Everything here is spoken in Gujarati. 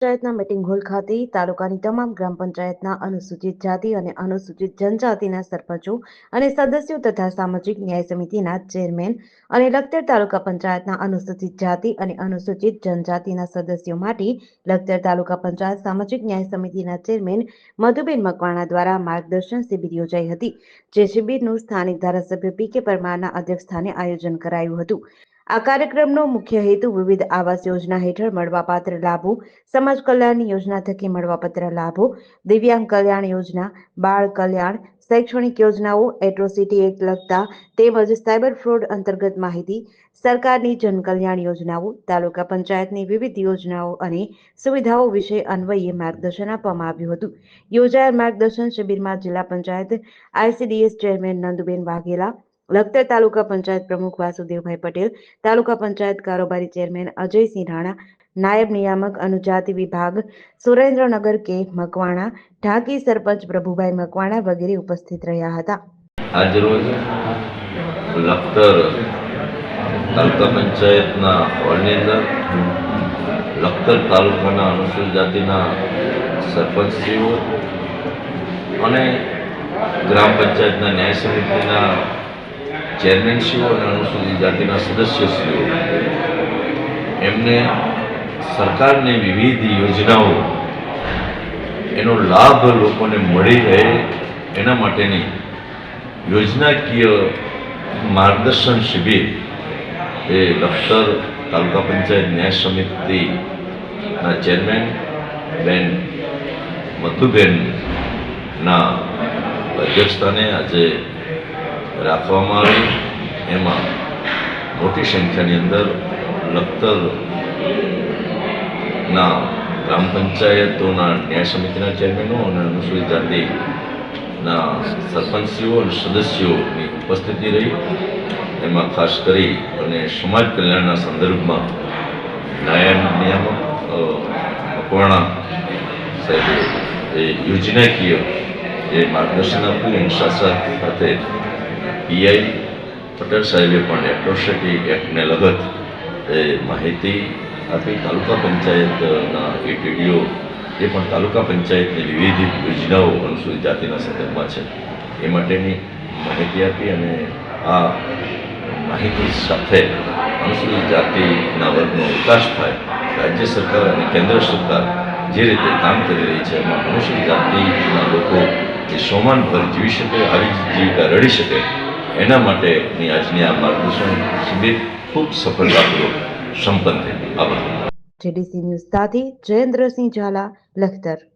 પંચાયતના મીટિંગ હોલ ખાતે તાલુકાની તમામ ગ્રામ પંચાયતના અનુસૂચિત જાતિ અને અનુસૂચિત જનજાતિના સરપંચો અને સદસ્યો તથા સામાજિક ન્યાય સમિતિના ચેરમેન અને લખતર તાલુકા પંચાયતના અનુસૂચિત જાતિ અને અનુસૂચિત જનજાતિના સદસ્યો માટે લખતર તાલુકા પંચાયત સામાજિક ન્યાય સમિતિના ચેરમેન મધુબેન મકવાણા દ્વારા માર્ગદર્શન શિબિર યોજાઈ હતી, જે શિબિરનું સ્થાનિક ધારાસભ્ય પી.કે. પરમારના અધ્યક્ષસ્થાને આયોજન કરાયું હતું। આ કાર્યક્રમનો મુખ્ય હેતુ વિવિધ આવાસ યોજના હેઠળ મળવાપાત્ર લાભો, સમાજ કલ્યાણ યોજના થકી મળવાપાત્ર લાભો, દિવ્યાંગ કલ્યાણ યોજના, બાળ કલ્યાણ, શૈક્ષણિક યોજનાઓ, એટ્રોસિટી એક્ટ લગતા તેમજ સાયબર ફ્રોડ અંતર્ગત માહિતી, સરકારની જનકલ્યાણ યોજનાઓ, તાલુકા પંચાયતની વિવિધ યોજનાઓ અને સુવિધાઓ વિશે અન્વયે માર્ગદર્શન આપવામાં આવ્યું હતું। યોજાયેલ માર્ગદર્શન શિબિરમાં જિલ્લા પંચાયત ICDS ચેરમેન નંદુબેન વાઘેલા, લખતર તાલુકા પંચાયત પ્રમુખ વાસુદેવભાઈ પટેલ, તાલુકા પંચાયત કારોબારી ચેરમેન અજયસિંહ રાણા, નાયબ નિયામક અનુજાતિ વિભાગ સુરેન્દ્રનગર કે મકવાણા, ઢાંકી સરપંચ પ્રભુભાઈ મકવાણા વગેરે ઉપસ્થિત રહ્યા હતા। આજરોજ લખતર તાલુકા પંચાયતના હોલની અંદર લખતર તાલુકાના અનુસૂચિત જાતિના સરપંચશ્રીઓ અને ગ્રામ પંચાયતના ન્યાય સમિતિના ચેરમેનશ્રીઓ અને અનુસૂચિત જાતિના સદસ્યશ્રીઓ એમને સરકારની વિવિધ યોજનાઓ એનો લાભ લોકોને મળી રહે એના માટેની યોજનાકીય માર્ગદર્શન શિબિર એ લખતર તાલુકા પંચાયત ન્યાય સમિતિના ચેરમેન બેન મધુબેનના અધ્યક્ષસ્થાને આજે રાખવામાં આવી। એમાં મોટી સંખ્યાની અંદર લખતરના ગ્રામ પંચાયતોના ન્યાય સમિતિના ચેરમેનો અને અનુસૂચિત જાતિના સરપંચશ્રીઓ અને સદસ્યોની ઉપસ્થિતિ રહી। એમાં ખાસ કરી અને સમાજ કલ્યાણના સંદર્ભમાં નાયબ નિયામક મકવાણા સાહેબે એ યોજનાકીય જે માર્ગદર્શન આપ્યું એની સાથે પીઆઈ પટેલ સાહેબે પણ એટ્રોસિટી એક્ટને લગત એ માહિતી આપી। તાલુકા પંચાયતના ટીડીઓ એ પણ તાલુકા પંચાયતની વિવિધ યોજનાઓ અનુસૂચિત જાતિના સંદર્ભમાં છે એ માટેની માહિતી આપી અને આ માહિતી સાથે અનુસૂચિત જાતિના વર્ગનો વિકાસ થાય, રાજ્ય સરકાર અને કેન્દ્ર સરકાર જે રીતે કામ કરી રહી છે એમાં અનુસૂચિત જાતિના લોકો એ સોમાનભર જીવી શકે, આવી જીવિકા રળી શકે એના માટેની આજની આ માર્ગદર્શન શિબિર ખૂબ સફળતાપૂર્વક સંપન્ન થઈ। આભાર। JDC ન્યૂઝ સાથે જયેન્દ્રસિંહ ઝાલા, લખતર।